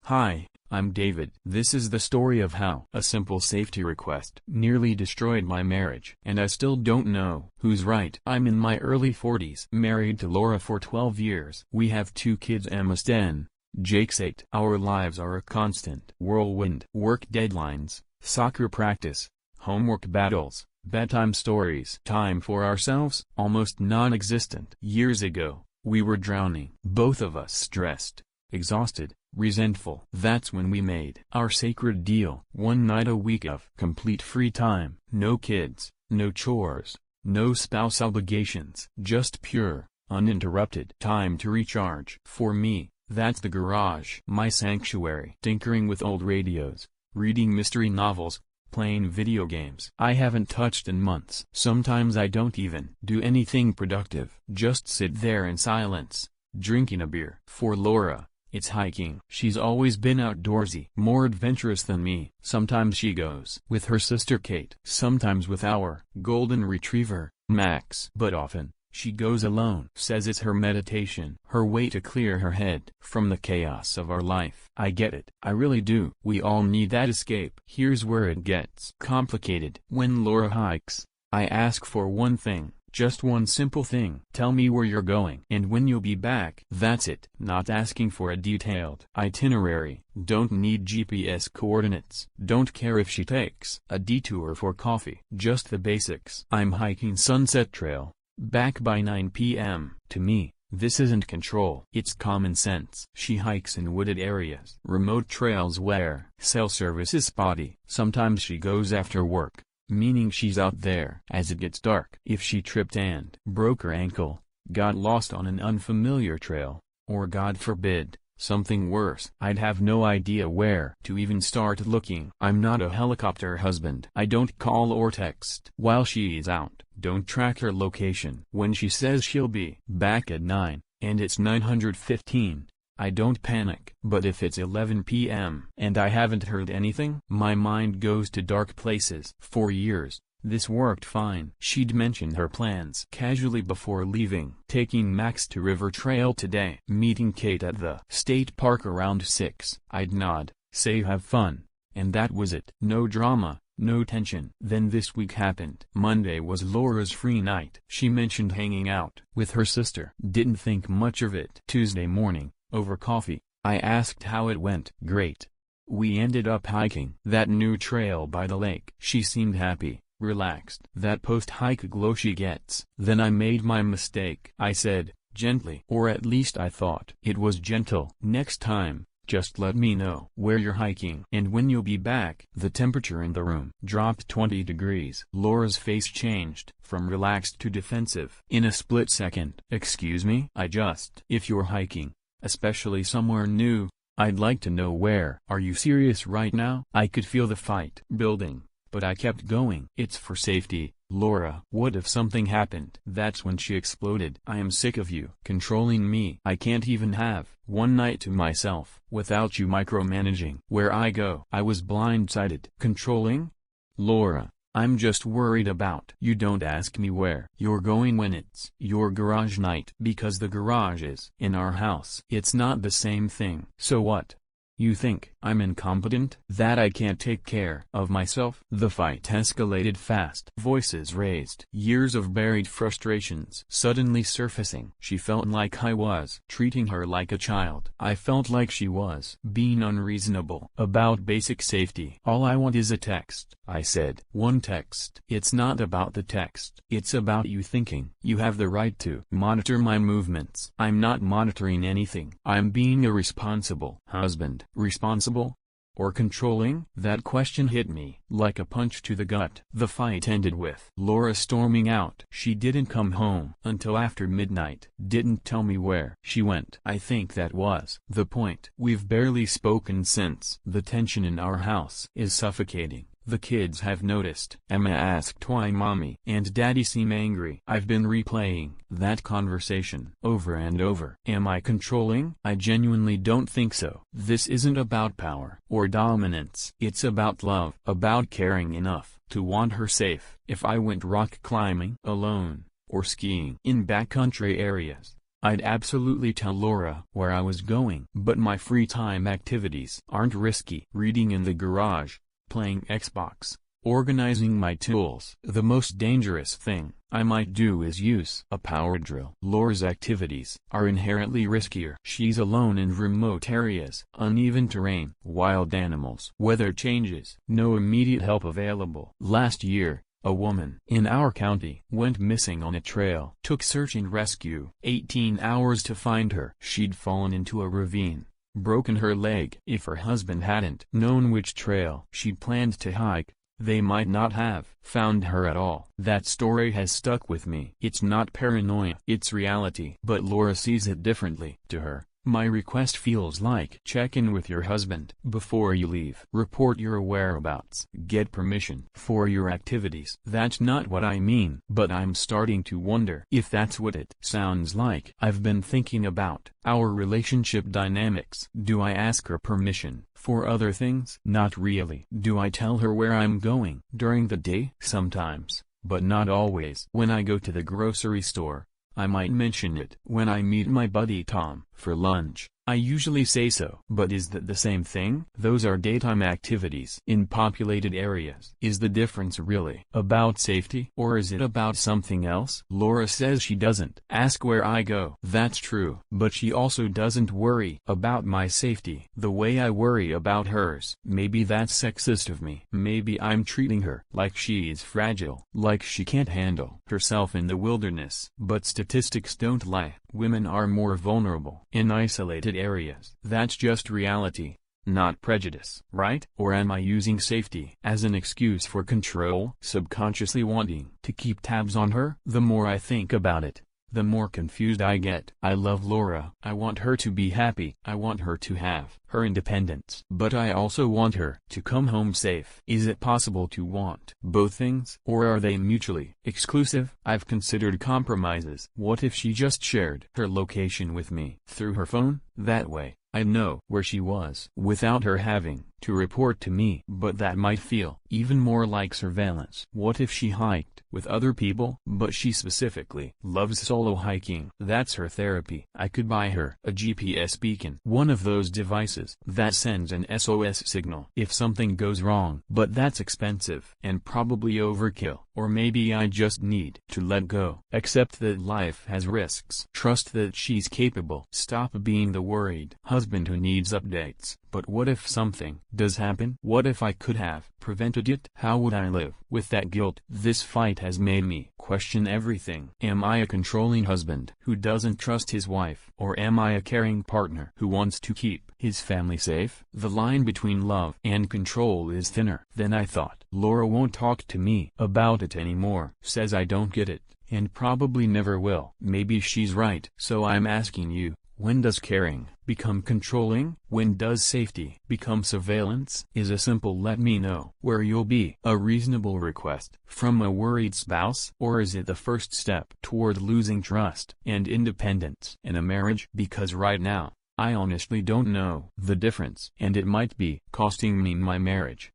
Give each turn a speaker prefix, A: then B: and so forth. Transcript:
A: Hi, I'm David. This is the story of how a simple safety request nearly destroyed my marriage. And I still don't know who's right. I'm in my early 40s, married to Laura for 12 years. We have 2 kids, Emma's 10, Jake's 8. Our lives are a constant whirlwind. Work deadlines, soccer practice, homework battles, bedtime stories. Time for ourselves, almost non-existent. Years ago, we were drowning. Both of us stressed, exhausted, resentful. That's when we made our sacred deal. One night a week of complete free time. No kids, no chores, no spouse obligations. Just pure, uninterrupted time to recharge. For me, that's the garage. My sanctuary. Tinkering with old radios, reading mystery novels, playing video games I haven't touched in months. Sometimes I don't even do anything productive. Just sit there in silence, drinking a beer. For Laura, it's hiking. She's always been outdoorsy, more adventurous than me. Sometimes she goes with her sister Kate, sometimes with our golden retriever, Max. But often, she goes alone. Says it's her meditation, her way to clear her head from the chaos of our life. I get it. I really do. We all need that escape. Here's where it gets complicated. When Laura hikes, I ask for one thing. Just one simple thing. Tell me where you're going and when you'll be back. That's it. Not asking for a detailed itinerary. Don't need GPS coordinates. Don't care if she takes a detour for coffee. Just the basics. I'm hiking Sunset Trail, back by 9 p.m. To me, this isn't control. It's common sense. She hikes in wooded areas, remote trails where cell service is spotty. Sometimes she goes after work, meaning she's out there as it gets dark. If she tripped and broke her ankle, got lost on an unfamiliar trail, or God forbid, something worse, I'd have no idea where to even start looking. I'm not a helicopter husband. I don't call or text while she's out. Don't track her location. When she says she'll be back at 9, and it's 9:15, I don't panic. But if it's 11 p.m. and I haven't heard anything, my mind goes to dark places. For years, this worked fine. She'd mention her plans casually before leaving. Taking Max to River Trail today. Meeting Kate at the state park around 6. I'd nod, say have fun, and that was it. No drama, no tension. Then this week happened. Monday was Laura's free night. She mentioned hanging out with her sister. Didn't think much of it. Tuesday morning, over coffee, I asked how it went. Great. We ended up hiking that new trail by the lake. She seemed happy, relaxed. That post-hike glow she gets. Then I made my mistake. I said, gently, or at least I thought it was gentle. Next time, just let me know where you're hiking and when you'll be back. The temperature in the room dropped 20 degrees. Laura's face changed from relaxed to defensive in a split second. Excuse me? If you're hiking, especially somewhere new, I'd like to know where. Are you serious right now? I could feel the fight building, but I kept going. It's for safety, Laura. What if something happened? That's when she exploded. I am sick of you controlling me. I can't even have one night to myself without you micromanaging where I go. I was blindsided. Controlling? Laura, I'm just worried about you. Don't ask me where you're going when it's your garage night, because the garage is in our house. It's not the same thing. So what? You think I'm incompetent? That I can't take care of myself? The fight escalated fast. Voices raised. Years of buried frustrations suddenly surfacing. She felt like I was treating her like a child. I felt like she was being unreasonable about basic safety. All I want is a text, I said. One text. It's not about the text. It's about you thinking. You have the right to monitor my movements. I'm not monitoring anything. I'm being a responsible husband. Responsible? Or controlling? That question hit me like a punch to the gut. The fight ended with Laura storming out. She didn't come home until after midnight. Didn't tell me where she went. I think that was the point. We've barely spoken since. The tension in our house is suffocating. The kids have noticed. Emma asked why Mommy and Daddy seem angry. I've been replaying that conversation over and over. Am I controlling? I genuinely don't think so. This isn't about power or dominance. It's about love. About caring enough to want her safe. If I went rock climbing alone, or skiing in backcountry areas, I'd absolutely tell Laura where I was going. But my free time activities aren't risky. Reading in the garage, playing Xbox, organizing my tools. The most dangerous thing I might do is use a power drill. Laura's activities are inherently riskier. She's alone in remote areas, uneven terrain, wild animals, weather changes, no immediate help available. Last year, a woman in our county went missing on a trail. Took search and rescue 18 hours to find her. She'd fallen into a ravine, broken her leg. If her husband hadn't known which trail she'd planned to hike, they might not have found her at all. That story has stuck with me. It's not paranoia, it's reality. But Laura sees it differently. To her, my request feels like check in with your husband before you leave. Report your whereabouts. Get permission for your activities. That's not what I mean, but I'm starting to wonder if that's what it sounds like. I've been thinking about our relationship dynamics. Do I ask her permission for other things? Not really. Do I tell her where I'm going during the day? Sometimes, but not always. When I go to the grocery store, I might mention it. When I meet my buddy Tom for lunch, I usually say so. But is that the same thing? Those are daytime activities in populated areas. Is the difference really about safety, or is it about something else? Laura says she doesn't ask where I go. That's true. But she also doesn't worry about my safety the way I worry about hers. Maybe that's sexist of me. Maybe I'm treating her like she is fragile, like she can't handle herself in the wilderness. But statistics don't lie. Women are more vulnerable in isolated areas. That's just reality, not prejudice, right? Or am I using safety as an excuse for control, subconsciously wanting to keep tabs on her? The more I think about it, the more confused I get. I love Laura. I want her to be happy. I want her to have her independence. But I also want her to come home safe. Is it possible to want both things? Or are they mutually exclusive? I've considered compromises. What if she just shared her location with me through her phone? That way, I know where she was without her having to report to me. But that might feel even more like surveillance. What if she hiked with other people, but she specifically loves solo hiking? That's her therapy. I could buy her a GPS beacon, one of those devices that sends an SOS signal if something goes wrong. But that's expensive and probably overkill. Or maybe I just need to let go. Accept that life has risks. Trust that she's capable. Stop being the worried husband who needs updates. But what if something does happen? What if I could have prevented it? How would I live with that guilt? This fight has made me question everything. Am I a controlling husband who doesn't trust his wife? Or am I a caring partner who wants to keep his family safe? The line between love and control is thinner than I thought. Laura won't talk to me about it anymore. Says I don't get it, and probably never will. Maybe she's right. So I'm asking you, when does caring become controlling? When does safety become surveillance? Is a simple let me know where you'll be a reasonable request from a worried spouse? Or is it the first step toward losing trust and independence in a marriage? Because right now, I honestly don't know the difference, and it might be costing me my marriage.